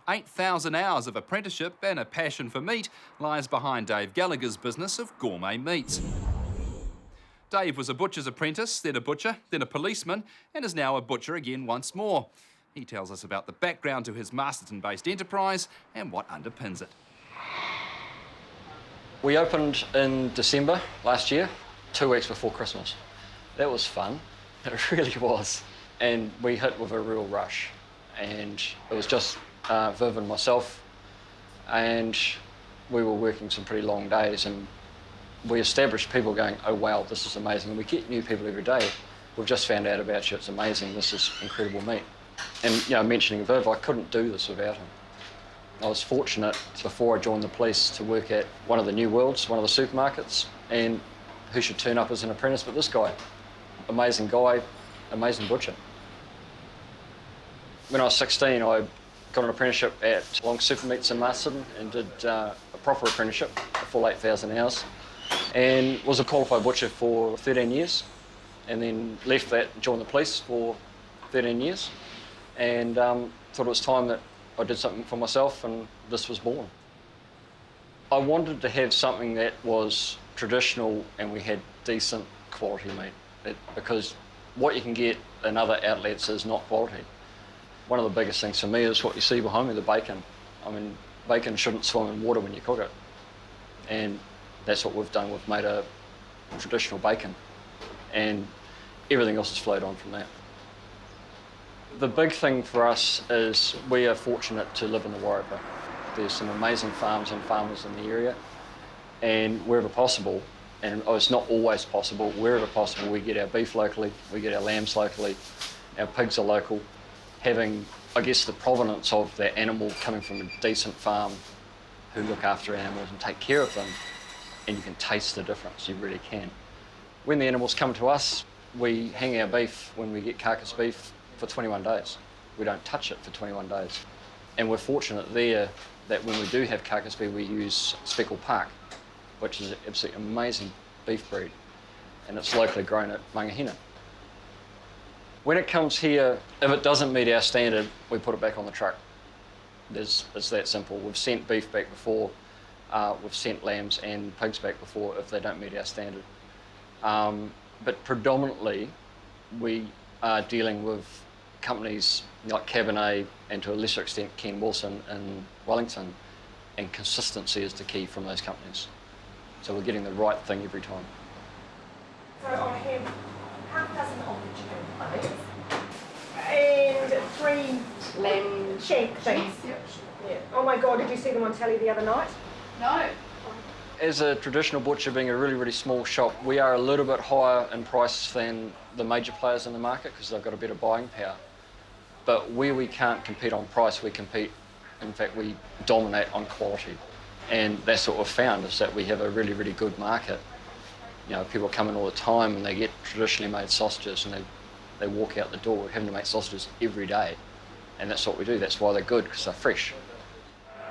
8,000 hours of apprenticeship and a passion for meat lies behind Dave Gallagher's business of Gourmet Meats. Dave was a butcher's apprentice, then a butcher, then a policeman, and is now a butcher again once more. He tells us about the background to his Masterton-based enterprise and what underpins it. We opened in December last year, 2 weeks before Christmas. That was fun, it really was. And we hit with a real rush. And it was just Viv and myself, and we were working some pretty long days, and we established people going, oh wow, this is amazing. And we get new people every day. We've just found out about you, it's amazing, this is incredible meat. And you know, mentioning Viv, I couldn't do this without him. I was fortunate before I joined the police to work at one of the New Worlds, one of the supermarkets, and who should turn up as an apprentice but this guy. Amazing guy, amazing butcher. When I was 16, I got an apprenticeship at Long Super Meats in Masterton and did a proper apprenticeship, a full 8,000 hours, and was a qualified butcher for 13 years, and then left that and joined the police for 13 years, and thought it was time that I did something for myself, and this was born. I wanted to have something that was traditional and we had decent quality meat, because what you can get in other outlets is not quality. One of the biggest things for me is what you see behind me, the bacon. I mean, bacon shouldn't swim in water when you cook it. And that's what we've done. We've made a traditional bacon, and everything else has flowed on from that. The big thing for us is we are fortunate to live in the Wairarapa. There's some amazing farms and farmers in the area, and wherever possible, and it's not always possible, wherever possible, we get our beef locally, we get our lambs locally, our pigs are local. Having, I guess, the provenance of that animal coming from a decent farm who look after animals and take care of them, and you can taste the difference, you really can. When the animals come to us, we hang our beef, when we get carcass beef, for 21 days. We don't touch it for 21 days. And we're fortunate there that when we do have carcass beef, we use Speckled Park, which is an absolutely amazing beef breed, and it's locally grown at Mangahina. When it comes here, if it doesn't meet our standard, we put it back on the truck. It's that simple. We've sent beef back before, we've sent lambs and pigs back before if they don't meet our standard. But predominantly, we are dealing with companies like Cabernet and to a lesser extent Ken Wilson in Wellington, and consistency is the key from those companies. So we're getting the right thing every time. So I have half a dozen of the chicken thighs and 3 lamb shank things. Yeah. Oh my God, did you see them on telly the other night? No. As a traditional butcher, being a really, really small shop, we are a little bit higher in price than the major players in the market because they've got a better buying power. But where we can't compete on price, we compete, in fact, we dominate on quality. And that's what we've found, is that we have a really, really good market. You know, people come in all the time and they get traditionally made sausages and they walk out the door. We're having to make sausages every day. And that's what we do. That's why they're good, because they're fresh.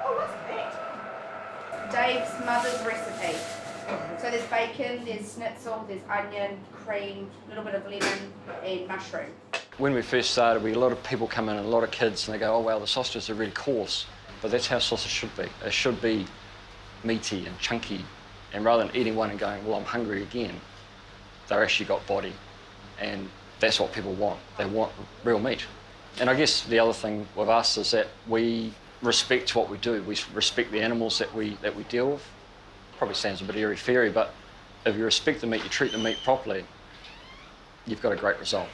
Oh, what's that? Dave's mother's recipe. So there's bacon, there's schnitzel, there's onion, cream, a little bit of lemon and mushroom. When we first started, we had a lot of people come in and a lot of kids and they go, oh wow, the sausages are really coarse. But that's how sausage should be. It should be meaty and chunky. And rather than eating one and going, well, I'm hungry again, they've actually got body. And that's what people want. They want real meat. And I guess the other thing with us is that we respect what we do. We respect the animals that we deal with. Probably sounds a bit airy-fairy, but if you respect the meat, you treat the meat properly, you've got a great result.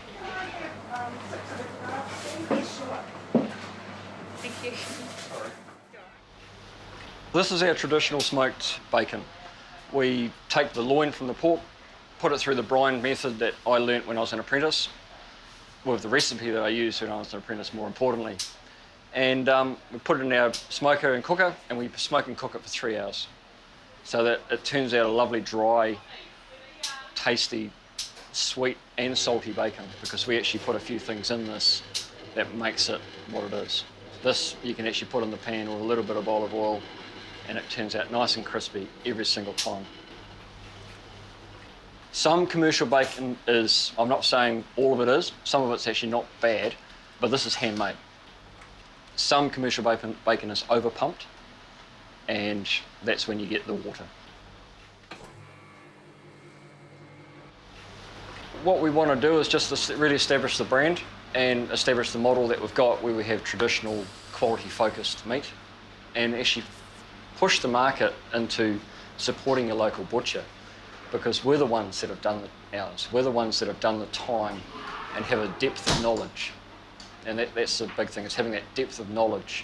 Thank you. This is our traditional smoked bacon. We take the loin from the pork, put it through the brine method that I learnt when I was an apprentice, with the recipe that I used when I was an apprentice, more importantly. And we put it in our smoker and cooker, and we smoke and cook it for 3 hours. So that it turns out a lovely, dry, tasty, sweet and salty bacon, because we actually put a few things in this that makes it what it is. This you can actually put in the pan with a little bit of olive oil, and it turns out nice and crispy every single time. Some commercial bacon is, I'm not saying all of it is, some of it's actually not bad, but this is handmade. Some commercial bacon is over pumped, and that's when you get the water. What we want to do is just really establish the brand and establish the model that we've got where we have traditional quality focused meat, and actually push the market into supporting your local butcher, because we're the ones that have done the hours, we're the ones that have done the time and have a depth of knowledge. And that's the big thing, is having that depth of knowledge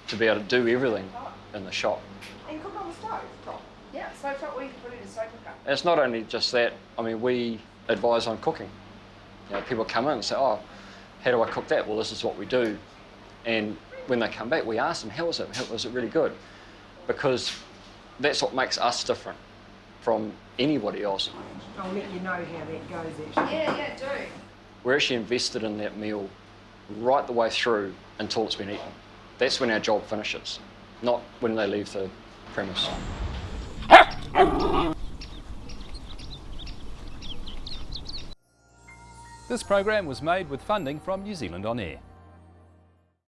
to be able to do everything in the shop. And you cook on the stove, top. Yeah, so top we put in a slow cooker. And it's not only just that, I mean, we advise on cooking. You know, people come in and say, oh, how do I cook that? Well, this is what we do. And when they come back, we ask them, how was it? Was it really good? Because that's what makes us different from anybody else. I'll let you know how that goes, actually. Yeah, do. We're actually invested in that meal right the way through until it's been eaten. That's when our job finishes, not when they leave the premise. This program was made with funding from New Zealand On Air.